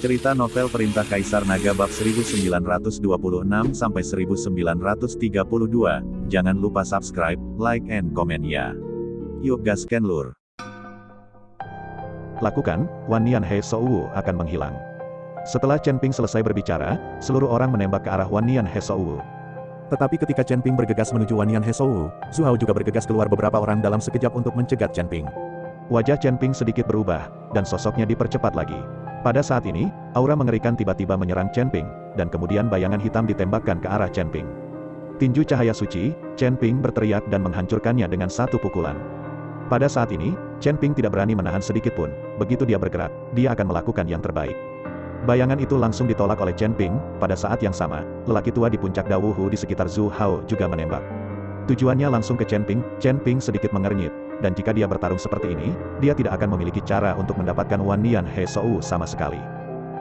Cerita novel Perintah Kaisar Naga bab 1926-1932. Jangan lupa subscribe, like and comment ya. Yuk gasken lur. Lakukan, Wan Nian He Shouwu akan menghilang. Setelah Chen Ping selesai berbicara, seluruh orang menembak ke arah Wan Nian He Shouwu. Tetapi ketika Chen Ping bergegas menuju Wan Nian He Shouwu, Zhu Hao juga bergegas keluar beberapa orang dalam sekejap untuk mencegat Chen Ping. Wajah Chen Ping sedikit berubah, dan sosoknya dipercepat lagi. Pada saat ini, aura mengerikan tiba-tiba menyerang Chen Ping, dan kemudian bayangan hitam ditembakkan ke arah Chen Ping. Tinju cahaya suci, Chen Ping berteriak dan menghancurkannya dengan satu pukulan. Pada saat ini, Chen Ping tidak berani menahan sedikit pun. Begitu dia bergerak, dia akan melakukan yang terbaik. Bayangan itu langsung ditolak oleh Chen Ping. Pada saat yang sama, lelaki tua di puncak Dawuhu di sekitar Zhu Hao juga menembak. Tujuannya langsung ke Chen Ping. Chen Ping sedikit mengernyit, dan jika dia bertarung seperti ini, dia tidak akan memiliki cara untuk mendapatkan Wan Nian He Shouwu sama sekali.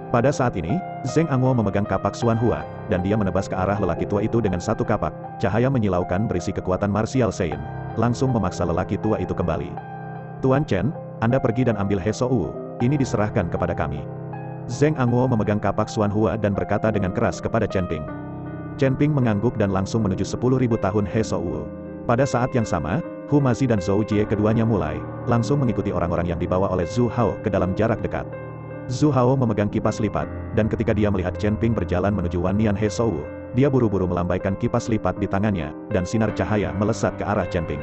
Pada saat ini, Zheng Anguo memegang kapak Xuan Hua, dan dia menebas ke arah lelaki tua itu dengan satu kapak. Cahaya menyilaukan berisi kekuatan martial Sein, langsung memaksa lelaki tua itu kembali. Tuan Chen, Anda pergi dan ambil He Shouwu, ini diserahkan kepada kami. Zheng Anguo memegang kapak Xuan Hua dan berkata dengan keras kepada Chen Ping. Chen Ping mengangguk dan langsung menuju 10.000 tahun He Shouwu. Pada saat yang sama, Hu Mazi dan Zhou Jie keduanya mulai, langsung mengikuti orang-orang yang dibawa oleh Zhu Hao ke dalam jarak dekat. Zhu Hao memegang kipas lipat, dan ketika dia melihat Chen Ping berjalan menuju Wan Nian He Shouwu, dia buru-buru melambaikan kipas lipat di tangannya, dan sinar cahaya melesat ke arah Chen Ping.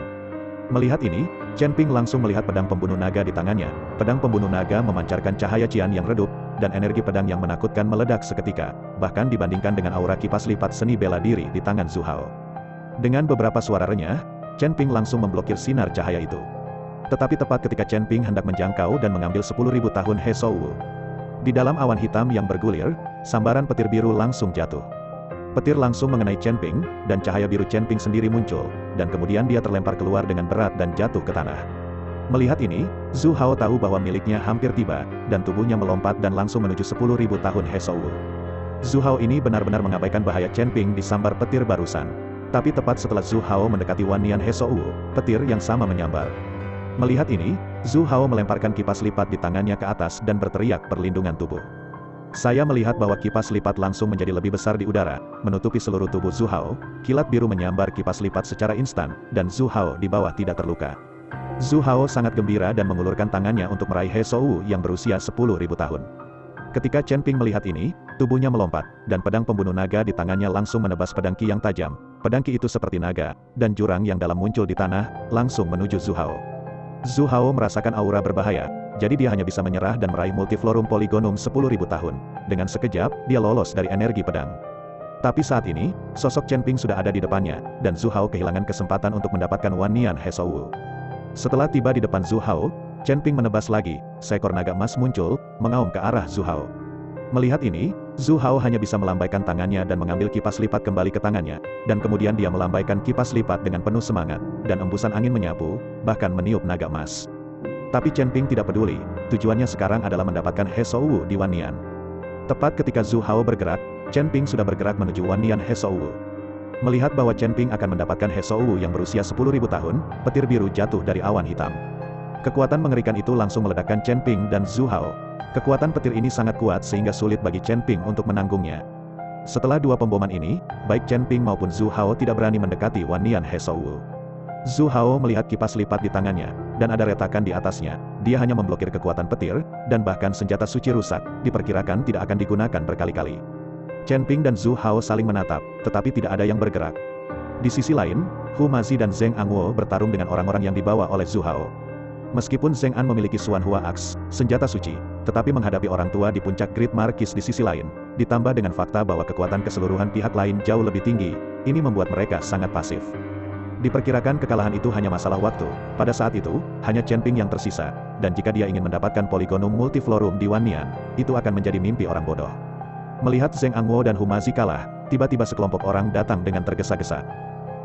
Melihat ini, Chen Ping langsung melihat pedang pembunuh naga di tangannya. Pedang pembunuh naga memancarkan cahaya cian yang redup, dan energi pedang yang menakutkan meledak seketika, bahkan dibandingkan dengan aura kipas lipat seni bela diri di tangan Zhu Hao. Dengan beberapa suara renyah, Chen Ping langsung memblokir sinar cahaya itu. Tetapi tepat ketika Chen Ping hendak menjangkau dan mengambil 10.000 tahun He Shouwu, di dalam awan hitam yang bergulir, sambaran petir biru langsung jatuh. Petir langsung mengenai Chen Ping, dan cahaya biru Chen Ping sendiri muncul, dan kemudian dia terlempar keluar dengan berat dan jatuh ke tanah. Melihat ini, Zhu Hao tahu bahwa miliknya hampir tiba, dan tubuhnya melompat dan langsung menuju 10.000 tahun He Shouwu. Zhu Hao ini benar-benar mengabaikan bahaya Chen Ping disambar petir barusan. Tapi tepat setelah Zhu Hao mendekati Wan Nian He Shouwu, petir yang sama menyambar. Melihat ini, Zhu Hao melemparkan kipas lipat di tangannya ke atas dan berteriak perlindungan tubuh. Saya melihat bahwa kipas lipat langsung menjadi lebih besar di udara, menutupi seluruh tubuh Zhu Hao. Kilat biru menyambar kipas lipat secara instan, dan Zhu Hao di bawah tidak terluka. Zhu Hao sangat gembira dan mengulurkan tangannya untuk meraih He Shouwu yang berusia 10.000 tahun. Ketika Chen Ping melihat ini, tubuhnya melompat, dan pedang pembunuh naga di tangannya langsung menebas pedang Qi yang tajam. Pedang Qi itu seperti naga, dan jurang yang dalam muncul di tanah, langsung menuju Zhu Hao. Zhu Hao merasakan aura berbahaya, jadi dia hanya bisa menyerah dan meraih multiflorum polygonum 10.000 tahun. Dengan sekejap, dia lolos dari energi pedang. Tapi saat ini, sosok Chen Ping sudah ada di depannya, dan Zhu Hao kehilangan kesempatan untuk mendapatkan Wan Nian He Shouwu. Setelah tiba di depan Zhu Hao, Chen Ping menebas lagi, seekor naga emas muncul, mengaum ke arah Zhu Hao. Melihat ini, Zhu Hao hanya bisa melambaikan tangannya dan mengambil kipas lipat kembali ke tangannya, dan kemudian dia melambaikan kipas lipat dengan penuh semangat, dan embusan angin menyapu, bahkan meniup naga emas. Tapi Chen Ping tidak peduli, tujuannya sekarang adalah mendapatkan He Shouwu di Wan Nian. Tepat ketika Zhu Hao bergerak, Chen Ping sudah bergerak menuju Wan Nian He Shouwu. Melihat bahwa Chen Ping akan mendapatkan He Shouwu yang berusia 10.000 tahun, petir biru jatuh dari awan hitam. Kekuatan mengerikan itu langsung meledakkan Chen Ping dan Zhu Hao. Kekuatan petir ini sangat kuat sehingga sulit bagi Chen Ping untuk menanggungnya. Setelah dua pemboman ini, baik Chen Ping maupun Zhu Hao tidak berani mendekati Wan Nian He Shouwu. Zhu Hao melihat kipas lipat di tangannya, dan ada retakan di atasnya. Dia hanya memblokir kekuatan petir, dan bahkan senjata suci rusak, diperkirakan tidak akan digunakan berkali-kali. Chen Ping dan Zhu Hao saling menatap, tetapi tidak ada yang bergerak. Di sisi lain, Hu Mazi dan Zheng Anguo bertarung dengan orang-orang yang dibawa oleh Zhu Hao. Meskipun Zheng An memiliki Xuan Hua Axe, senjata suci, tetapi menghadapi orang tua di puncak Great Marquis di sisi lain, ditambah dengan fakta bahwa kekuatan keseluruhan pihak lain jauh lebih tinggi, ini membuat mereka sangat pasif. Diperkirakan kekalahan itu hanya masalah waktu. Pada saat itu, hanya Chen Ping yang tersisa, dan jika dia ingin mendapatkan polygonum multiflorum di Wan Nian, itu akan menjadi mimpi orang bodoh. Melihat Zheng Anguo dan Hu Mazi kalah, tiba-tiba sekelompok orang datang dengan tergesa-gesa.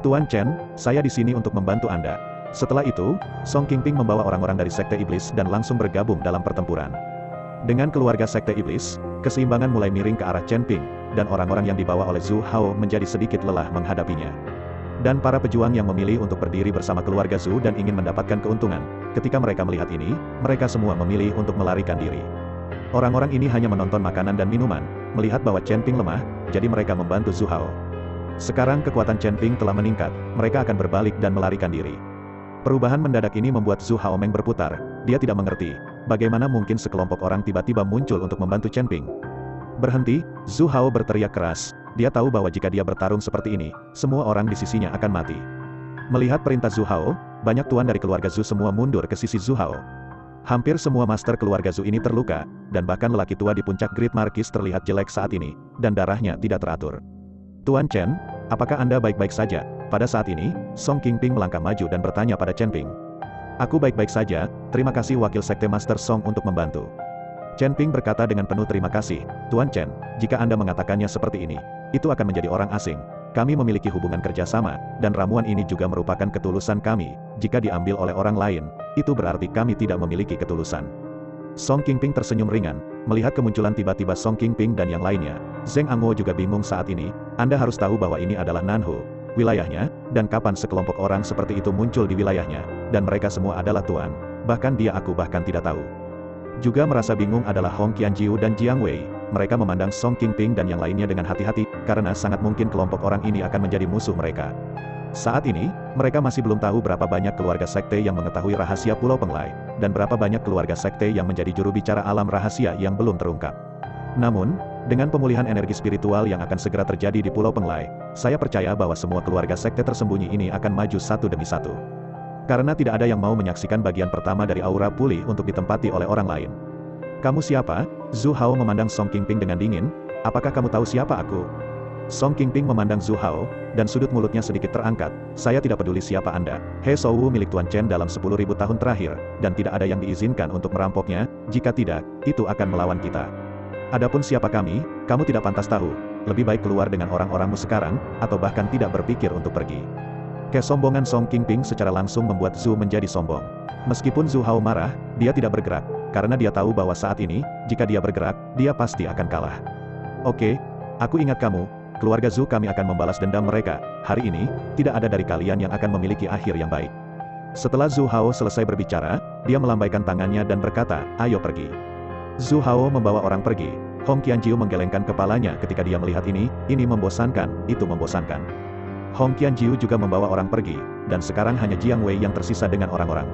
Tuan Chen, saya di sini untuk membantu Anda. Setelah itu, Song Qingping membawa orang-orang dari Sekte Iblis dan langsung bergabung dalam pertempuran. Dengan keluarga Sekte Iblis, keseimbangan mulai miring ke arah Chen Ping, dan orang-orang yang dibawa oleh Zhu Hao menjadi sedikit lelah menghadapinya. Dan para pejuang yang memilih untuk berdiri bersama keluarga Zhu dan ingin mendapatkan keuntungan, ketika mereka melihat ini, mereka semua memilih untuk melarikan diri. Orang-orang ini hanya menonton makanan dan minuman, melihat bahwa Chen Ping lemah, jadi mereka membantu Zhu Hao. Sekarang kekuatan Chen Ping telah meningkat, mereka akan berbalik dan melarikan diri. Perubahan mendadak ini membuat Zhu Haomeng berputar, dia tidak mengerti, bagaimana mungkin sekelompok orang tiba-tiba muncul untuk membantu Chen Ping. Berhenti, Zhu Hao berteriak keras, dia tahu bahwa jika dia bertarung seperti ini, semua orang di sisinya akan mati. Melihat perintah Zhu Hao, banyak tuan dari keluarga Zhu semua mundur ke sisi Zhu Hao. Hampir semua master keluarga Zhu ini terluka, dan bahkan lelaki tua di puncak Great Marquis terlihat jelek saat ini, dan darahnya tidak teratur. Tuan Chen, apakah Anda baik-baik saja? Pada saat ini, Song Qingping melangkah maju dan bertanya pada Chen Ping. Aku baik-baik saja, terima kasih wakil sekte Master Song untuk membantu. Chen Ping berkata dengan penuh terima kasih, Tuan Chen, jika Anda mengatakannya seperti ini, itu akan menjadi orang asing. Kami memiliki hubungan kerjasama, dan ramuan ini juga merupakan ketulusan kami. Jika diambil oleh orang lain, itu berarti kami tidak memiliki ketulusan. Song Qingping tersenyum ringan, melihat kemunculan tiba-tiba Song Qingping dan yang lainnya. Zheng Anguo juga bingung saat ini, Anda harus tahu bahwa ini adalah Nanhu, wilayahnya, dan kapan sekelompok orang seperti itu muncul di wilayahnya, dan mereka semua adalah tuan, bahkan aku bahkan tidak tahu. Juga merasa bingung adalah Hong Qianjiu dan Jiang Wei, mereka memandang Song Qingping dan yang lainnya dengan hati-hati, karena sangat mungkin kelompok orang ini akan menjadi musuh mereka. Saat ini, mereka masih belum tahu berapa banyak keluarga sekte yang mengetahui rahasia Pulau Penglai, dan berapa banyak keluarga sekte yang menjadi juru bicara alam rahasia yang belum terungkap. Namun, dengan pemulihan energi spiritual yang akan segera terjadi di Pulau Penglai, saya percaya bahwa semua keluarga sekte tersembunyi ini akan maju satu demi satu. Karena tidak ada yang mau menyaksikan bagian pertama dari aura pulih untuk ditempati oleh orang lain. Kamu siapa? Zhu Hao memandang Song Qingping dengan dingin, apakah kamu tahu siapa aku? Song Qingping memandang Zhu Hao, dan sudut mulutnya sedikit terangkat, saya tidak peduli siapa Anda, He Shouwu milik Tuan Chen dalam 10.000 tahun terakhir, dan tidak ada yang diizinkan untuk merampoknya, jika tidak, itu akan melawan kita. Adapun siapa kami, kamu tidak pantas tahu, lebih baik keluar dengan orang-orangmu sekarang, atau bahkan tidak berpikir untuk pergi. Kesombongan Song Qingping secara langsung membuat Zhu menjadi sombong. Meskipun Zhu Hao marah, dia tidak bergerak, karena dia tahu bahwa saat ini, jika dia bergerak, dia pasti akan kalah. Oke, aku ingat kamu, keluarga Zhu kami akan membalas dendam mereka, hari ini, tidak ada dari kalian yang akan memiliki akhir yang baik. Setelah Zhu Hao selesai berbicara, dia melambaikan tangannya dan berkata, ayo pergi. Zhu Hao membawa orang pergi, Hong Qianjiu menggelengkan kepalanya ketika dia melihat ini membosankan, itu membosankan. Hong Qianjiu juga membawa orang pergi, dan sekarang hanya Jiang Wei yang tersisa dengan orang-orang.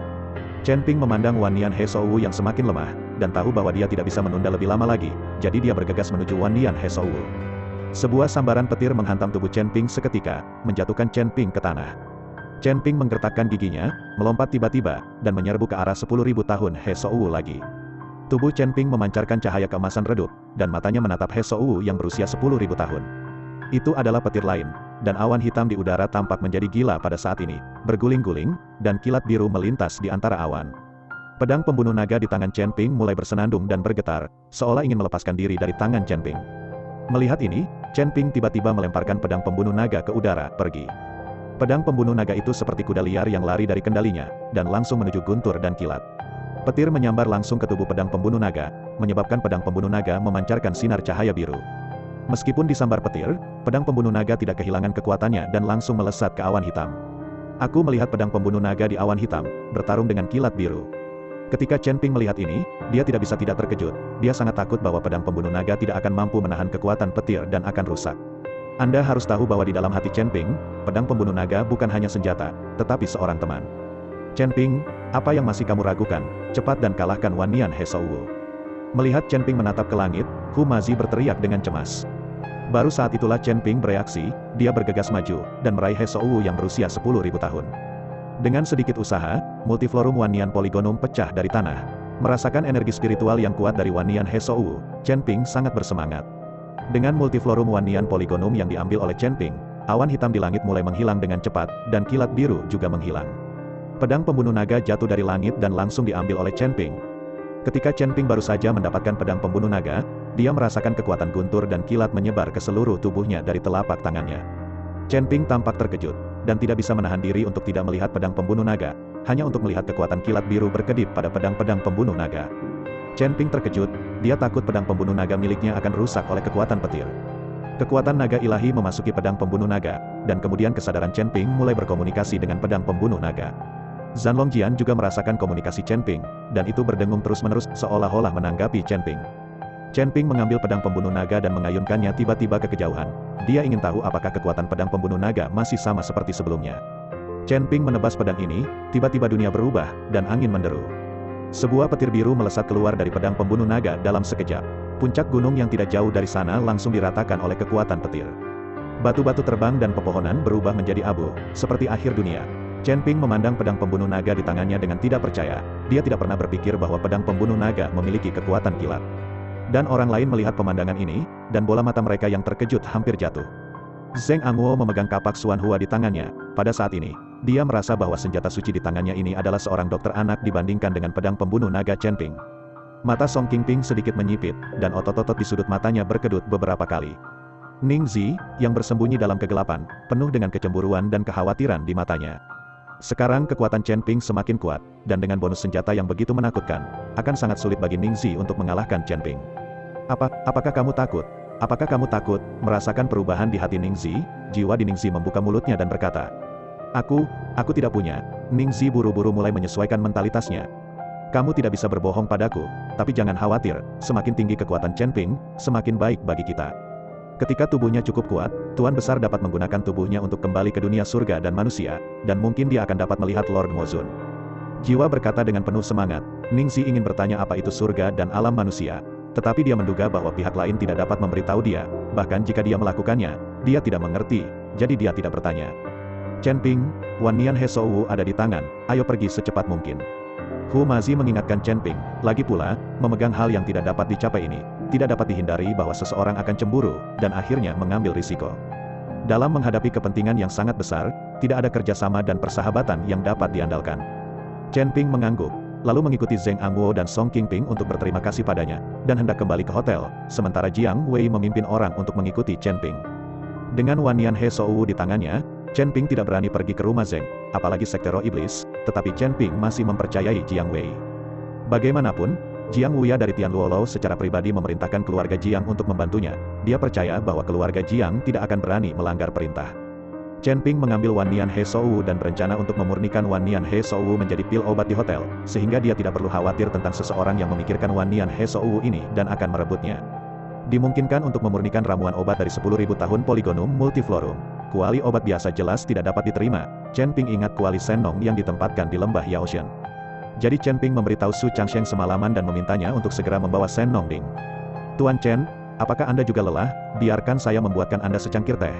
Chen Ping memandang Wan Nian He Shouwu yang semakin lemah, dan tahu bahwa dia tidak bisa menunda lebih lama lagi, jadi dia bergegas menuju Wan Nian He Shouwu. Sebuah sambaran petir menghantam tubuh Chen Ping seketika, menjatuhkan Chen Ping ke tanah. Chen Ping menggertakkan giginya, melompat tiba-tiba, dan menyerbu ke arah 10.000 tahun He Shouwu lagi. Tubuh Chen Ping memancarkan cahaya keemasan redup, dan matanya menatap He Shouwu yang berusia 10.000 tahun. Itu adalah petir lain, dan awan hitam di udara tampak menjadi gila pada saat ini, berguling-guling, dan kilat biru melintas di antara awan. Pedang pembunuh naga di tangan Chen Ping mulai bersenandung dan bergetar, seolah ingin melepaskan diri dari tangan Chen Ping. Melihat ini, Chen Ping tiba-tiba melemparkan pedang pembunuh naga ke udara, pergi. Pedang pembunuh naga itu seperti kuda liar yang lari dari kendalinya, dan langsung menuju guntur dan kilat. Petir menyambar langsung ke tubuh pedang pembunuh naga, menyebabkan pedang pembunuh naga memancarkan sinar cahaya biru. Meskipun disambar petir, pedang pembunuh naga tidak kehilangan kekuatannya dan langsung melesat ke awan hitam. Aku melihat pedang pembunuh naga di awan hitam, bertarung dengan kilat biru. Ketika Chen Ping melihat ini, dia tidak bisa tidak terkejut, dia sangat takut bahwa pedang pembunuh naga tidak akan mampu menahan kekuatan petir dan akan rusak. Anda harus tahu bahwa di dalam hati Chen Ping, pedang pembunuh naga bukan hanya senjata, tetapi seorang teman. Chen Ping, apa yang masih kamu ragukan? Cepat dan kalahkan Wan Nian He Shouwu. Melihat Chen Ping menatap ke langit, Hu Mazi berteriak dengan cemas. Baru saat itulah Chen Ping bereaksi, dia bergegas maju, dan meraih He Shouwu yang berusia 10.000 tahun. Dengan sedikit usaha, multiflorum Wan Nian Polygonum pecah dari tanah. Merasakan energi spiritual yang kuat dari Wan Nian He Shouwu, Chen Ping sangat bersemangat. Dengan multiflorum Wan Nian Polygonum yang diambil oleh Chen Ping, awan hitam di langit mulai menghilang dengan cepat, dan kilat biru juga menghilang. Pedang pembunuh naga jatuh dari langit dan langsung diambil oleh Chen Ping. Ketika Chen Ping baru saja mendapatkan pedang pembunuh naga, dia merasakan kekuatan guntur dan kilat menyebar ke seluruh tubuhnya dari telapak tangannya. Chen Ping tampak terkejut, dan tidak bisa menahan diri untuk tidak melihat pedang pembunuh naga, hanya untuk melihat kekuatan kilat biru berkedip pada pedang-pedang pembunuh naga. Chen Ping terkejut, dia takut pedang pembunuh naga miliknya akan rusak oleh kekuatan petir. Kekuatan naga ilahi memasuki pedang pembunuh naga, dan kemudian kesadaran Chen Ping mulai berkomunikasi dengan pedang pembunuh naga. Zanlong Jian juga merasakan komunikasi Chen Ping, dan itu berdengung terus-menerus seolah-olah menanggapi Chen Ping. Chen Ping mengambil pedang pembunuh naga dan mengayunkannya tiba-tiba ke kejauhan. Dia ingin tahu apakah kekuatan pedang pembunuh naga masih sama seperti sebelumnya. Chen Ping menebas pedang ini, tiba-tiba dunia berubah, dan angin menderu. Sebuah petir biru melesat keluar dari pedang pembunuh naga dalam sekejap. Puncak gunung yang tidak jauh dari sana langsung diratakan oleh kekuatan petir. Batu-batu terbang dan pepohonan berubah menjadi abu, seperti akhir dunia. Chen Ping memandang pedang pembunuh naga di tangannya dengan tidak percaya. Dia tidak pernah berpikir bahwa pedang pembunuh naga memiliki kekuatan kilat. Dan orang lain melihat pemandangan ini, dan bola mata mereka yang terkejut hampir jatuh. Zheng Angwo memegang kapak Xuan Hua di tangannya. Pada saat ini, dia merasa bahwa senjata suci di tangannya ini adalah seorang dokter anak dibandingkan dengan pedang pembunuh naga Chen Ping. Mata Song Qingping sedikit menyipit, dan otot-otot di sudut matanya berkedut beberapa kali. Ning Zi, yang bersembunyi dalam kegelapan, penuh dengan kecemburuan dan kekhawatiran di matanya. Sekarang kekuatan Chen Ping semakin kuat, dan dengan bonus senjata yang begitu menakutkan, akan sangat sulit bagi Ning Zi untuk mengalahkan Chen Ping. Apakah kamu takut? Apakah kamu takut, merasakan perubahan di hati Ning Zi? Jiwa di Ning Zi membuka mulutnya dan berkata, Aku tidak punya. Ning Zi buru-buru mulai menyesuaikan mentalitasnya. Kamu tidak bisa berbohong padaku, tapi jangan khawatir, semakin tinggi kekuatan Chen Ping, semakin baik bagi kita. Ketika tubuhnya cukup kuat, Tuan Besar dapat menggunakan tubuhnya untuk kembali ke dunia surga dan manusia, dan mungkin dia akan dapat melihat Lord Mozun. Jiwa berkata dengan penuh semangat, Ning Zi ingin bertanya apa itu surga dan alam manusia. Tetapi dia menduga bahwa pihak lain tidak dapat memberitahu dia, bahkan jika dia melakukannya, dia tidak mengerti, jadi dia tidak bertanya. Chen Ping, Wan Nian He Shou ada di tangan, ayo pergi secepat mungkin. Hu Mazi mengingatkan Chen Ping, lagi pula, memegang hal yang tidak dapat dicapai ini, tidak dapat dihindari bahwa seseorang akan cemburu, dan akhirnya mengambil risiko. Dalam menghadapi kepentingan yang sangat besar, tidak ada kerjasama dan persahabatan yang dapat diandalkan. Chen Ping mengangguk, lalu mengikuti Zheng Angwo dan Song Qingping untuk berterima kasih padanya, dan hendak kembali ke hotel, sementara Jiang Wei memimpin orang untuk mengikuti Chen Ping. Dengan Wan Nian He Shou di tangannya, Chen Ping tidak berani pergi ke rumah Zheng, apalagi sekte roh iblis, tetapi Chen Ping masih mempercayai Jiang Wei. Bagaimanapun, Jiang Wuya dari Tianluolou secara pribadi memerintahkan keluarga Jiang untuk membantunya. Dia percaya bahwa keluarga Jiang tidak akan berani melanggar perintah. Chen Ping mengambil Wan Nian He Shou dan berencana untuk memurnikan Wan Nian He Shou menjadi pil obat di hotel, sehingga dia tidak perlu khawatir tentang seseorang yang memikirkan Wan Nian He Shou ini dan akan merebutnya. Dimungkinkan untuk memurnikan ramuan obat dari 10.000 tahun Polygonum Multiflorum. Kuali obat biasa jelas tidak dapat diterima. Chen Ping ingat kuali Sennong yang ditempatkan di lembah Yaoshan. Jadi Chen Ping memberitahu Su Changsheng semalaman dan memintanya untuk segera membawa Sennong Ding. Tuan Chen, apakah Anda juga lelah? Biarkan saya membuatkan Anda secangkir teh.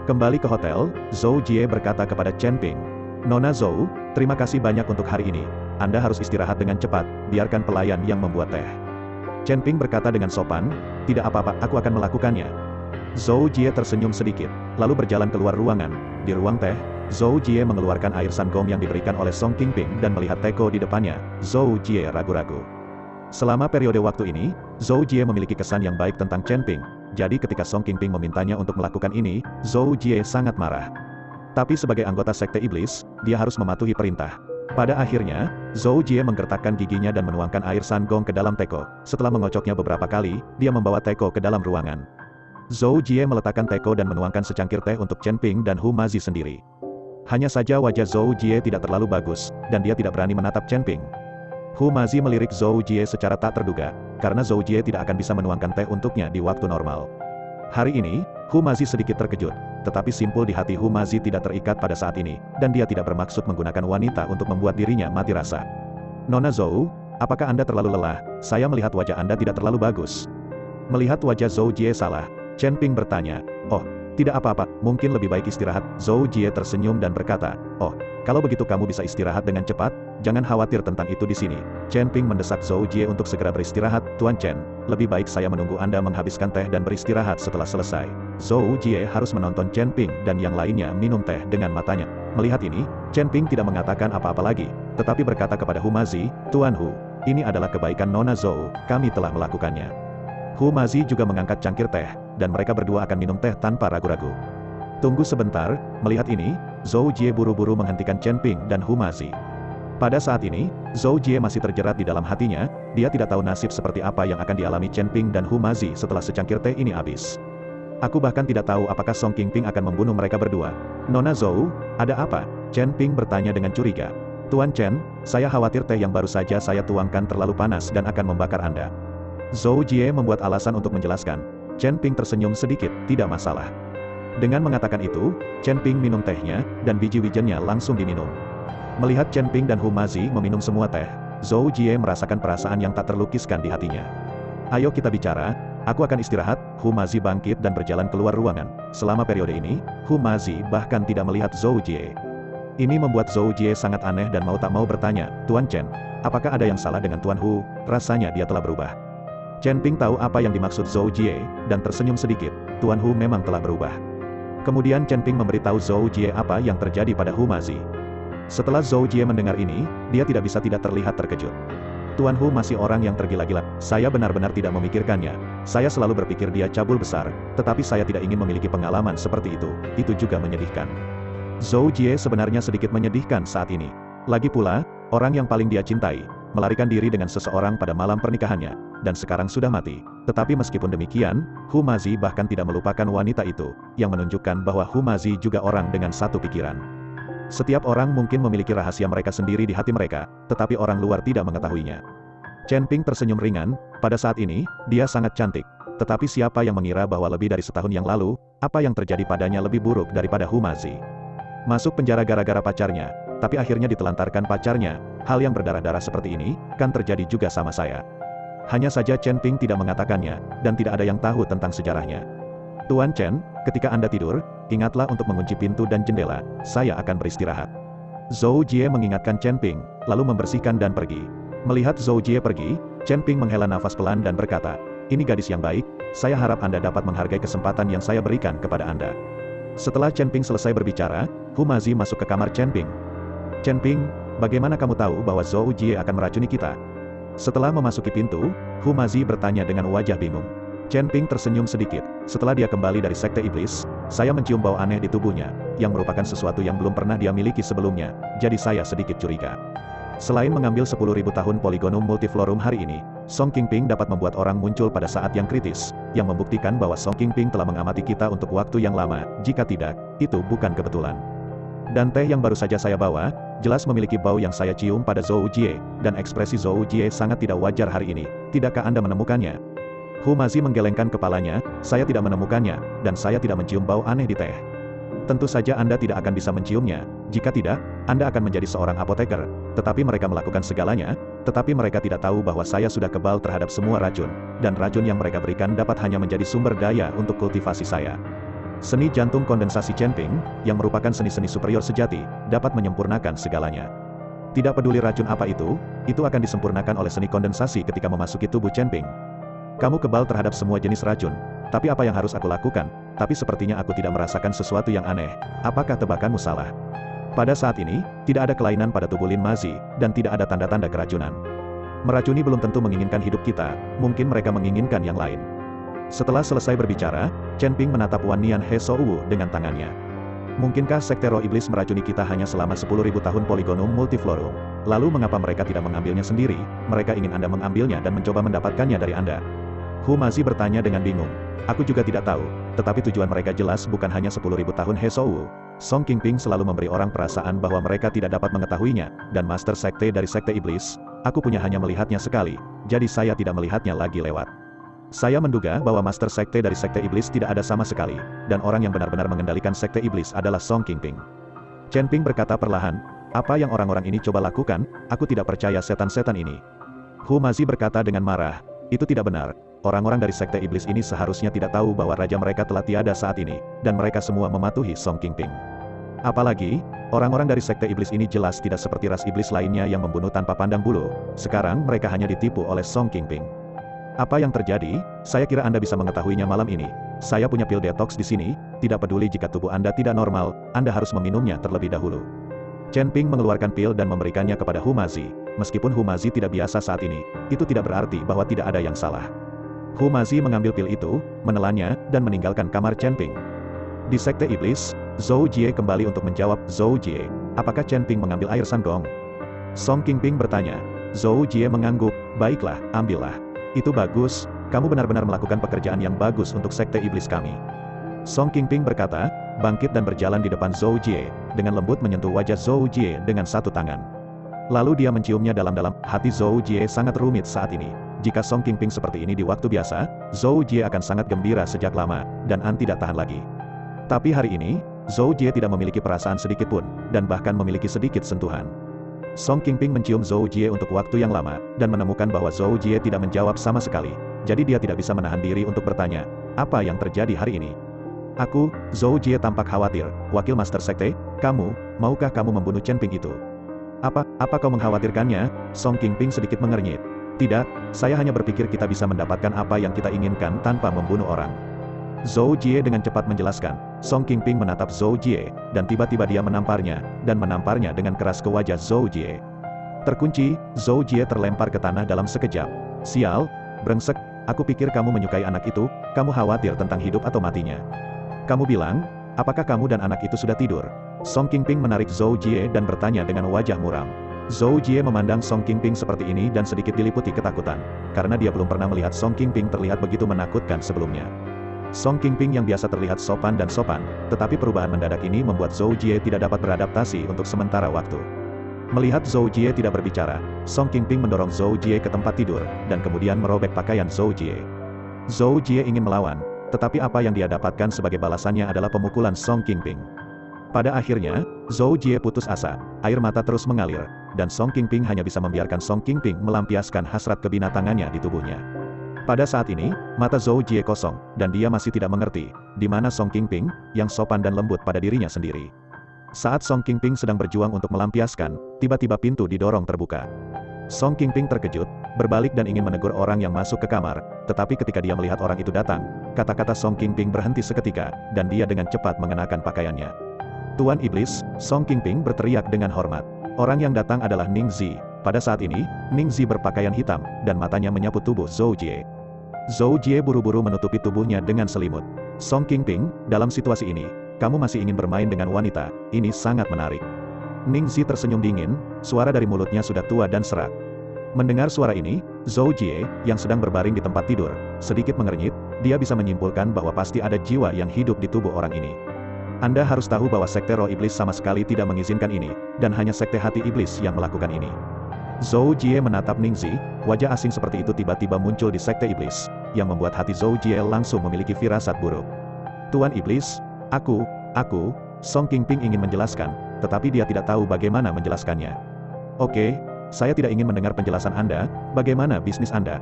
Kembali ke hotel, Zhou Jie berkata kepada Chen Ping, Nona Zhou, terima kasih banyak untuk hari ini. Anda harus istirahat dengan cepat, biarkan pelayan yang membuat teh. Chen Ping berkata dengan sopan, tidak apa-apa, aku akan melakukannya. Zhou Jie tersenyum sedikit, lalu berjalan keluar ruangan. Di ruang teh, Zhou Jie mengeluarkan air San Gong yang diberikan oleh Song Qingping dan melihat teko di depannya. Zhou Jie ragu-ragu. Selama periode waktu ini, Zhou Jie memiliki kesan yang baik tentang Chen Ping. Jadi ketika Song Qingping memintanya untuk melakukan ini, Zhou Jie sangat marah. Tapi sebagai anggota sekte iblis, dia harus mematuhi perintah. Pada akhirnya, Zhou Jie menggertakkan giginya dan menuangkan air San Gong ke dalam teko. Setelah mengocoknya beberapa kali, dia membawa teko ke dalam ruangan. Zhou Jie meletakkan teko dan menuangkan secangkir teh untuk Chen Ping dan Hu Mazi sendiri. Hanya saja wajah Zhou Jie tidak terlalu bagus, dan dia tidak berani menatap Chen Ping. Hu Mazi melirik Zhou Jie secara tak terduga, karena Zhou Jie tidak akan bisa menuangkan teh untuknya di waktu normal. Hari ini, Hu Mazi sedikit terkejut, tetapi simpul di hati Hu Mazi tidak terikat pada saat ini, dan dia tidak bermaksud menggunakan wanita untuk membuat dirinya mati rasa. Nona Zhou, apakah Anda terlalu lelah? Saya melihat wajah Anda tidak terlalu bagus. Melihat wajah Zhou Jie salah, Chen Ping bertanya, oh, tidak apa-apa, mungkin lebih baik istirahat. Zhou Jie tersenyum dan berkata, oh, kalau begitu kamu bisa istirahat dengan cepat, jangan khawatir tentang itu di sini. Chen Ping mendesak Zhou Jie untuk segera beristirahat. Tuan Chen, lebih baik saya menunggu Anda menghabiskan teh dan beristirahat setelah selesai. Zhou Jie harus menonton Chen Ping dan yang lainnya minum teh dengan matanya. Melihat ini, Chen Ping tidak mengatakan apa-apa lagi, tetapi berkata kepada Hu Mazi, Tuan Hu, ini adalah kebaikan Nona Zhou, kami telah melakukannya. Hu Mazi juga mengangkat cangkir teh, dan mereka berdua akan minum teh tanpa ragu-ragu. Tunggu sebentar, melihat ini, Zhou Jie buru-buru menghentikan Chen Ping dan Hu Mazi. Pada saat ini, Zhou Jie masih terjerat di dalam hatinya, dia tidak tahu nasib seperti apa yang akan dialami Chen Ping dan Hu Mazi setelah secangkir teh ini habis. Aku bahkan tidak tahu apakah Song Qingping akan membunuh mereka berdua. Nona Zhou, ada apa? Chen Ping bertanya dengan curiga. Tuan Chen, saya khawatir teh yang baru saja saya tuangkan terlalu panas dan akan membakar Anda. Zhou Jie membuat alasan untuk menjelaskan. Chen Ping tersenyum sedikit, tidak masalah. Dengan mengatakan itu, Chen Ping minum tehnya, dan biji wijennya langsung diminum. Melihat Chen Ping dan Hu Mazi meminum semua teh, Zhou Jie merasakan perasaan yang tak terlukiskan di hatinya. Ayo kita bicara, aku akan istirahat. Hu Mazi bangkit dan berjalan keluar ruangan. Selama periode ini, Hu Mazi bahkan tidak melihat Zhou Jie. Ini membuat Zhou Jie sangat aneh dan mau tak mau bertanya, Tuan Chen, apakah ada yang salah dengan Tuan Hu? Rasanya dia telah berubah. Chen Ping tahu apa yang dimaksud Zhou Jie, dan tersenyum sedikit. Tuan Hu memang telah berubah. Kemudian Chen Ping memberitahu Zhou Jie apa yang terjadi pada Hu Mazi. Setelah Zhou Jie mendengar ini, dia tidak bisa tidak terlihat terkejut. Tuan Hu masih orang yang tergila-gila. Saya benar-benar tidak memikirkannya. Saya selalu berpikir dia cabul besar, tetapi saya tidak ingin memiliki pengalaman seperti itu. Itu juga menyedihkan. Zhou Jie sebenarnya sedikit menyedihkan saat ini. Lagi pula, orang yang paling dia cintai, melarikan diri dengan seseorang pada malam pernikahannya, dan sekarang sudah mati. Tetapi meskipun demikian, Hu Mazi bahkan tidak melupakan wanita itu, yang menunjukkan bahwa Hu Mazi juga orang dengan satu pikiran. Setiap orang mungkin memiliki rahasia mereka sendiri di hati mereka, tetapi orang luar tidak mengetahuinya. Chen Ping tersenyum ringan. Pada saat ini, dia sangat cantik. Tetapi siapa yang mengira bahwa lebih dari setahun yang lalu, apa yang terjadi padanya lebih buruk daripada Hu Mazi. Masuk penjara gara-gara pacarnya, tapi akhirnya ditelantarkan pacarnya. Hal yang berdarah-darah seperti ini, kan terjadi juga sama saya. Hanya saja Chen Ping tidak mengatakannya, dan tidak ada yang tahu tentang sejarahnya. Tuan Chen, ketika Anda tidur, ingatlah untuk mengunci pintu dan jendela, saya akan beristirahat. Zhou Jie mengingatkan Chen Ping, lalu membersihkan dan pergi. Melihat Zhou Jie pergi, Chen Ping menghela nafas pelan dan berkata, ini gadis yang baik, saya harap Anda dapat menghargai kesempatan yang saya berikan kepada Anda. Setelah Chen Ping selesai berbicara, Hu Mazi masuk ke kamar Chen Ping. Chen Ping, bagaimana kamu tahu bahwa Zhou Jie akan meracuni kita? Setelah memasuki pintu, Hu Mazi bertanya dengan wajah bingung. Chen Ping tersenyum sedikit. Setelah dia kembali dari Sekte Iblis, saya mencium bau aneh di tubuhnya, yang merupakan sesuatu yang belum pernah dia miliki sebelumnya, jadi saya sedikit curiga. Selain mengambil 10.000 tahun Polygonum Multiflorum hari ini, Song Qingping dapat membuat orang muncul pada saat yang kritis, yang membuktikan bahwa Song Qingping telah mengamati kita untuk waktu yang lama. Jika tidak, itu bukan kebetulan. Dan teh yang baru saja saya bawa, jelas memiliki bau yang saya cium pada Zhou Jie, dan ekspresi Zhou Jie sangat tidak wajar hari ini. Tidakkah Anda menemukannya? Hu Mazi menggelengkan kepalanya, saya tidak menemukannya, dan saya tidak mencium bau aneh di teh. Tentu saja Anda tidak akan bisa menciumnya. Jika tidak, Anda akan menjadi seorang apoteker. Tetapi mereka melakukan segalanya, tetapi mereka tidak tahu bahwa saya sudah kebal terhadap semua racun, dan racun yang mereka berikan dapat hanya menjadi sumber daya untuk kultivasi saya. Seni jantung kondensasi Chen Ping, yang merupakan seni-seni superior sejati, dapat menyempurnakan segalanya. Tidak peduli racun apa itu akan disempurnakan oleh seni kondensasi ketika memasuki tubuh Chen Ping. Kamu kebal terhadap semua jenis racun, tapi apa yang harus aku lakukan? Tapi sepertinya aku tidak merasakan sesuatu yang aneh. Apakah tebakanmu salah? Pada saat ini, tidak ada kelainan pada tubuh Lin Mazi, dan tidak ada tanda-tanda keracunan. Meracuni belum tentu menginginkan hidup kita, mungkin mereka menginginkan yang lain. Setelah selesai berbicara, Chen Ping menatap Wan Nian He Shou dengan tangannya. Mungkinkah Sekte Roh Iblis meracuni kita hanya selama 10.000 tahun Polygonum Multiflorum? Lalu mengapa mereka tidak mengambilnya sendiri? Mereka ingin Anda mengambilnya dan mencoba mendapatkannya dari Anda. Hu Mazi bertanya dengan bingung. Aku juga tidak tahu, tetapi tujuan mereka jelas bukan hanya 10.000 tahun He Shou. Song Qingping selalu memberi orang perasaan bahwa mereka tidak dapat mengetahuinya, dan Master Sekte dari Sekte Iblis, aku punya hanya melihatnya sekali, jadi saya tidak melihatnya lagi lewat. Saya menduga bahwa Master Sekte dari Sekte Iblis tidak ada sama sekali, dan orang yang benar-benar mengendalikan Sekte Iblis adalah Song Qingping. Chen Ping berkata perlahan, apa yang orang-orang ini coba lakukan, aku tidak percaya setan-setan ini. Hu Mazi berkata dengan marah, itu tidak benar. Orang-orang dari Sekte Iblis ini seharusnya tidak tahu bahwa raja mereka telah tiada saat ini, dan mereka semua mematuhi Song Qingping. Apalagi, orang-orang dari Sekte Iblis ini jelas tidak seperti ras iblis lainnya yang membunuh tanpa pandang bulu. Sekarang mereka hanya ditipu oleh Song Qingping. Apa yang terjadi? Saya kira Anda bisa mengetahuinya malam ini. Saya punya pil detox di sini, tidak peduli jika tubuh Anda tidak normal, Anda harus meminumnya terlebih dahulu. Chen Ping mengeluarkan pil dan memberikannya kepada Hu Mazi. Meskipun Hu Mazi tidak biasa saat ini, itu tidak berarti bahwa tidak ada yang salah. Hu Mazi mengambil pil itu, menelannya, dan meninggalkan kamar Chen Ping. Di Sekte Iblis, Zhou Jie kembali untuk menjawab. Zhou Jie, apakah Chen Ping mengambil air Sangong? Song Qingping bertanya. Zhou Jie mengangguk, baiklah, ambillah. Itu bagus, kamu benar-benar melakukan pekerjaan yang bagus untuk Sekte Iblis kami. Song Qingping berkata, bangkit dan berjalan di depan Zhou Jie, dengan lembut menyentuh wajah Zhou Jie dengan satu tangan. Lalu dia menciumnya dalam-dalam. Hati Zhou Jie sangat rumit saat ini. jika Song Qingping seperti ini di waktu biasa, Zhou Jie akan sangat gembira sejak lama, dan An tidak tahan lagi. Tapi hari ini, Zhou Jie tidak memiliki perasaan sedikit pun, dan bahkan memiliki sedikit sentuhan. Song Qingping mencium Zhou Jie untuk waktu yang lama, dan menemukan bahwa Zhou Jie tidak menjawab sama sekali, jadi dia tidak bisa menahan diri untuk bertanya, apa yang terjadi hari ini? Zhou Jie tampak khawatir, wakil Master Sekte, maukah kamu membunuh Chen Ping itu? Apa kau mengkhawatirkannya? Song Qingping sedikit mengernyit. Tidak, saya hanya berpikir kita bisa mendapatkan apa yang kita inginkan tanpa membunuh orang. Zhou Jie dengan cepat menjelaskan. Song Qingping menatap Zhou Jie, dan tiba-tiba dia menamparnya dengan keras ke wajah Zhou Jie. Terkunci, Zhou Jie terlempar ke tanah dalam sekejap. Sial, brengsek, aku pikir kamu menyukai anak itu, kamu khawatir tentang hidup atau matinya. Kamu bilang, apakah kamu dan anak itu sudah tidur? Song Qingping menarik Zhou Jie dan bertanya dengan wajah muram. Zhou Jie memandang Song Qingping seperti ini dan sedikit diliputi ketakutan, karena dia belum pernah melihat Song Qingping terlihat begitu menakutkan sebelumnya. Song Qingping yang biasa terlihat sopan, tetapi perubahan mendadak ini membuat Zhou Jie tidak dapat beradaptasi untuk sementara waktu. Melihat Zhou Jie tidak berbicara, Song Qingping mendorong Zhou Jie ke tempat tidur, dan kemudian merobek pakaian Zhou Jie. Zhou Jie ingin melawan, tetapi apa yang dia dapatkan sebagai balasannya adalah pemukulan Song Qingping. Pada akhirnya, Zhou Jie putus asa, air mata terus mengalir, dan Song Qingping hanya bisa membiarkan Song Qingping melampiaskan hasrat kebinatangannya di tubuhnya. Pada saat ini, mata Zhou Jie kosong, dan dia masih tidak mengerti, di mana Song Qingping, yang sopan dan lembut pada dirinya sendiri. Saat Song Qingping sedang berjuang untuk melampiaskan, tiba-tiba pintu didorong terbuka. Song Qingping terkejut, berbalik dan ingin menegur orang yang masuk ke kamar, tetapi ketika dia melihat orang itu datang, kata-kata Song Qingping berhenti seketika, dan dia dengan cepat mengenakan pakaiannya. Tuan Iblis, Song Qingping berteriak dengan hormat. Orang yang datang adalah Ning Zi. Pada saat ini, Ning Zi berpakaian hitam, dan matanya menyapu tubuh Zhou Jie. Zhou Jie buru-buru menutupi tubuhnya dengan selimut. Song Qingping, dalam situasi ini, kamu masih ingin bermain dengan wanita, ini sangat menarik. Ning Zi tersenyum dingin, suara dari mulutnya sudah tua dan serak. Mendengar suara ini, Zhou Jie, yang sedang berbaring di tempat tidur, sedikit mengernyit, dia bisa menyimpulkan bahwa pasti ada jiwa yang hidup di tubuh orang ini. Anda harus tahu bahwa Sekte Roh Iblis sama sekali tidak mengizinkan ini, dan hanya Sekte Hati Iblis yang melakukan ini. Zhou Jie menatap Ning Zi, wajah asing seperti itu tiba-tiba muncul di Sekte Iblis, yang membuat hati Zhou Jie langsung memiliki firasat buruk. Tuan Iblis, Song Qingping ingin menjelaskan, tetapi dia tidak tahu bagaimana menjelaskannya. Oke, saya tidak ingin mendengar penjelasan Anda, bagaimana bisnis Anda?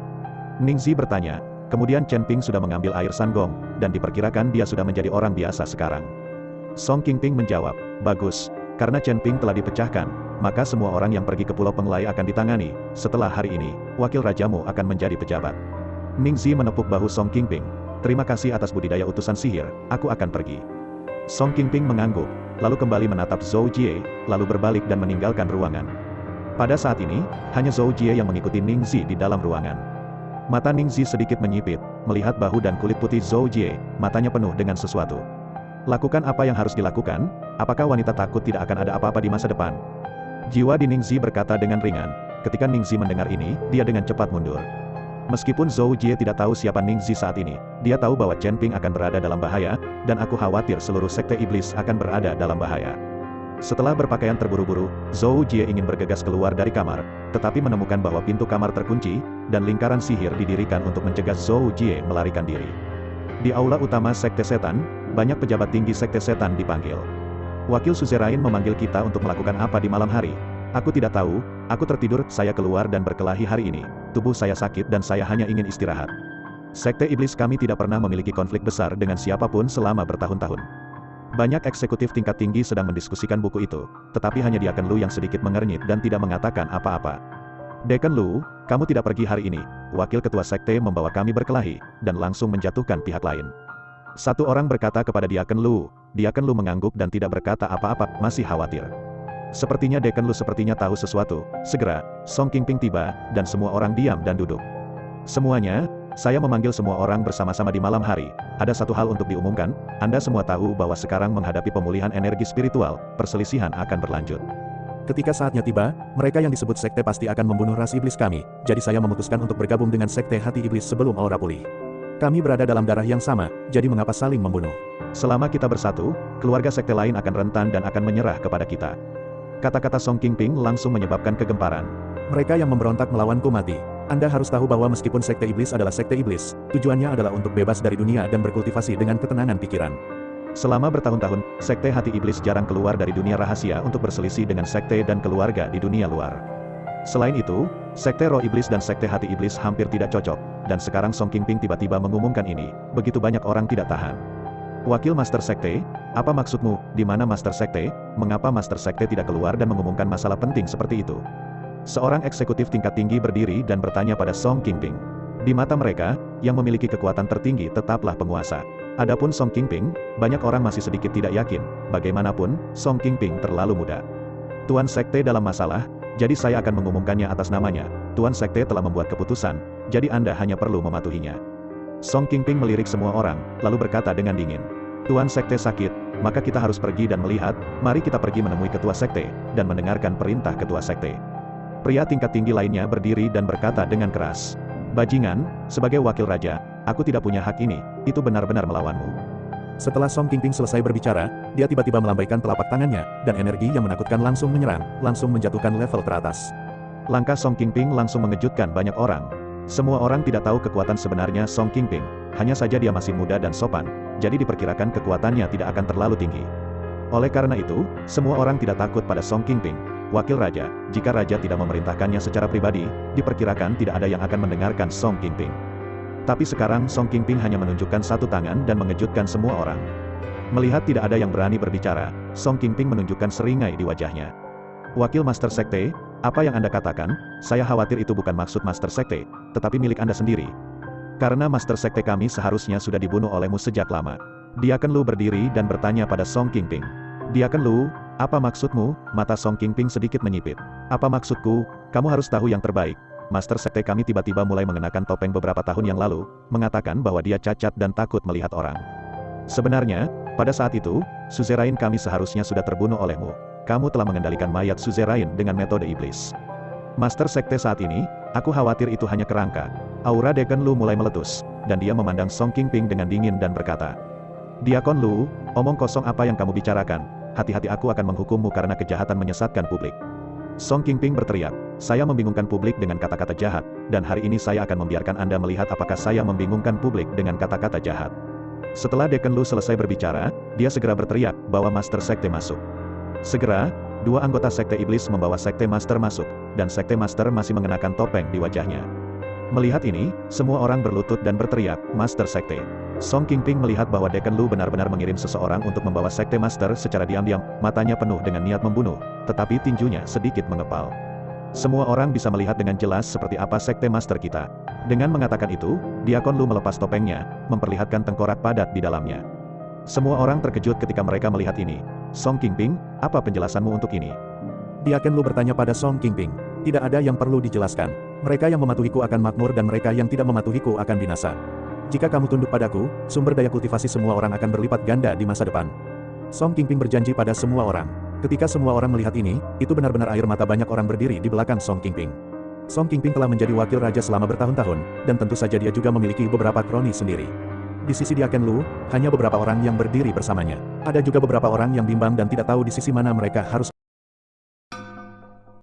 Ning Zi bertanya, kemudian Chen Ping sudah mengambil air Sangong, dan diperkirakan dia sudah menjadi orang biasa sekarang. Song Qingping menjawab, bagus, karena Chen Ping telah dipecahkan, maka semua orang yang pergi ke Pulau Penglai akan ditangani, setelah hari ini, wakil rajamu akan menjadi pejabat. Ning Zi menepuk bahu Song Qingping, terima kasih atas budidaya utusan sihir, aku akan pergi. Song Qingping mengangguk, lalu kembali menatap Zhou Jie, lalu berbalik dan meninggalkan ruangan. Pada saat ini, hanya Zhou Jie yang mengikuti Ning Zi di dalam ruangan. Mata Ning Zi sedikit menyipit, melihat bahu dan kulit putih Zhou Jie, matanya penuh dengan sesuatu. Lakukan apa yang harus dilakukan, apakah wanita takut tidak akan ada apa-apa di masa depan? Jiwa di Ning Zi berkata dengan ringan, ketika Ning Zi mendengar ini, dia dengan cepat mundur. Meskipun Zhou Jie tidak tahu siapa Ning Zi saat ini, dia tahu bahwa Chen Ping akan berada dalam bahaya, dan aku khawatir seluruh Sekte Iblis akan berada dalam bahaya. Setelah berpakaian terburu-buru, Zhou Jie ingin bergegas keluar dari kamar, tetapi menemukan bahwa pintu kamar terkunci, dan lingkaran sihir didirikan untuk mencegah Zhou Jie melarikan diri. Di aula utama Sekte Setan, banyak pejabat tinggi Sekte Setan dipanggil. Wakil Suzerain memanggil kita untuk melakukan apa di malam hari? Aku tidak tahu, aku tertidur, saya keluar dan berkelahi hari ini. Tubuh saya sakit dan saya hanya ingin istirahat. Sekte Iblis kami tidak pernah memiliki konflik besar dengan siapapun selama bertahun-tahun. Banyak eksekutif tingkat tinggi sedang mendiskusikan buku itu, tetapi hanya Deacon Lu yang sedikit mengernyit dan tidak mengatakan apa-apa. Deacon Lu, kamu tidak pergi hari ini. Wakil ketua sekte membawa kami berkelahi, dan langsung menjatuhkan pihak lain. Satu orang berkata kepada Deacon Lu. Deacon Lu mengangguk dan tidak berkata apa-apa, masih khawatir. Sepertinya Deacon Lu sepertinya tahu sesuatu. Segera, Song Qingping tiba, dan semua orang diam dan duduk. Semuanya, saya memanggil semua orang bersama-sama di malam hari. Ada satu hal untuk diumumkan, Anda semua tahu bahwa sekarang menghadapi pemulihan energi spiritual, perselisihan akan berlanjut. Ketika saatnya tiba, mereka yang disebut sekte pasti akan membunuh ras iblis kami, jadi saya memutuskan untuk bergabung dengan Sekte Hati Iblis sebelum aura pulih. Kami berada dalam darah yang sama, jadi mengapa saling membunuh? Selama kita bersatu, keluarga sekte lain akan rentan dan akan menyerah kepada kita. Kata-kata Song Qingping langsung menyebabkan kegemparan. Mereka yang memberontak melawanku mati. Anda harus tahu bahwa meskipun sekte iblis adalah sekte iblis, tujuannya adalah untuk bebas dari dunia dan berkultivasi dengan ketenangan pikiran. Selama bertahun-tahun, sekte hati iblis jarang keluar dari dunia rahasia untuk berselisih dengan sekte dan keluarga di dunia luar. Selain itu, sekte roh iblis dan sekte hati iblis hampir tidak cocok, dan sekarang Song Qingping tiba-tiba mengumumkan ini, begitu banyak orang tidak tahan. Wakil Master Sekte, apa maksudmu, di mana Master Sekte, mengapa Master Sekte tidak keluar dan mengumumkan masalah penting seperti itu? Seorang eksekutif tingkat tinggi berdiri dan bertanya pada Song Qingping. Di mata mereka, yang memiliki kekuatan tertinggi tetaplah penguasa. Adapun Song Qingping, banyak orang masih sedikit tidak yakin, bagaimanapun, Song Qingping terlalu muda. Tuan Sekte dalam masalah, jadi saya akan mengumumkannya atas namanya. Tuan Sekte telah membuat keputusan, jadi Anda hanya perlu mematuhinya. Song Qingping melirik semua orang, lalu berkata dengan dingin. Tuan Sekte sakit, maka kita harus pergi dan melihat, mari kita pergi menemui Ketua Sekte, dan mendengarkan perintah Ketua Sekte. Pria tingkat tinggi lainnya berdiri dan berkata dengan keras. Bajingan, sebagai wakil raja, aku tidak punya hak ini, itu benar-benar melawanmu. Setelah Song Qingping selesai berbicara, dia tiba-tiba melambaikan telapak tangannya, dan energi yang menakutkan langsung menyerang, langsung menjatuhkan level teratas. Langkah Song Qingping langsung mengejutkan banyak orang. Semua orang tidak tahu kekuatan sebenarnya Song Qingping, hanya saja dia masih muda dan sopan, jadi diperkirakan kekuatannya tidak akan terlalu tinggi. Oleh karena itu, semua orang tidak takut pada Song Qingping. Wakil raja, jika raja tidak memerintahkannya secara pribadi, diperkirakan tidak ada yang akan mendengarkan Song Qingping. Tapi sekarang Song Qingping hanya menunjukkan satu tangan dan mengejutkan semua orang. Melihat tidak ada yang berani berbicara, Song Qingping menunjukkan seringai di wajahnya. Wakil Master Sekte, apa yang Anda katakan, saya khawatir itu bukan maksud Master Sekte, tetapi milik Anda sendiri. Karena Master Sekte kami seharusnya sudah dibunuh olehmu sejak lama. Diaken Lu berdiri dan bertanya pada Song Qingping. Diaken Lu, apa maksudmu? Mata Song Qingping sedikit menyipit. Apa maksudku? Kamu harus tahu yang terbaik. Master Sekte kami tiba-tiba mulai mengenakan topeng beberapa tahun yang lalu, mengatakan bahwa dia cacat dan takut melihat orang. Sebenarnya, pada saat itu, suzerain kami seharusnya sudah terbunuh olehmu. Kamu telah mengendalikan mayat suzerain dengan metode iblis. Master Sekte saat ini, aku khawatir itu hanya kerangka. Aura Diaken Lu mulai meletus, dan dia memandang Song Qingping dengan dingin dan berkata. Diakon Lu, omong kosong apa yang kamu bicarakan, hati-hati aku akan menghukummu karena kejahatan menyesatkan publik. Song Qingping berteriak, saya membingungkan publik dengan kata-kata jahat, dan hari ini saya akan membiarkan Anda melihat apakah saya membingungkan publik dengan kata-kata jahat. Setelah Diaken Lu selesai berbicara, dia segera berteriak bahwa Master Sekte masuk. Segera, dua anggota Sekte Iblis membawa Sekte Master masuk, dan Sekte Master masih mengenakan topeng di wajahnya. Melihat ini, semua orang berlutut dan berteriak, Master Sekte. Song Qingping melihat bahwa Diaken Lu benar-benar mengirim seseorang untuk membawa Sekte Master secara diam-diam, matanya penuh dengan niat membunuh, tetapi tinjunya sedikit mengepal. Semua orang bisa melihat dengan jelas seperti apa Sekte Master kita. Dengan mengatakan itu, Diakon Lu melepas topengnya, memperlihatkan tengkorak padat di dalamnya. Semua orang terkejut ketika mereka melihat ini. Song Qingping, apa penjelasanmu untuk ini? Diaken Lu bertanya pada Song Qingping. Tidak ada yang perlu dijelaskan. Mereka yang mematuhiku akan makmur dan mereka yang tidak mematuhiku akan binasa. Jika kamu tunduk padaku, sumber daya kultivasi semua orang akan berlipat ganda di masa depan. Song Qingping berjanji pada semua orang. Ketika semua orang melihat ini, itu benar-benar air mata banyak orang berdiri di belakang Song Qingping. Song Qingping telah menjadi wakil raja selama bertahun-tahun, dan tentu saja dia juga memiliki beberapa kroni sendiri. Di sisi Diaken Lu, hanya beberapa orang yang berdiri bersamanya. Ada juga beberapa orang yang bimbang dan tidak tahu di sisi mana mereka harus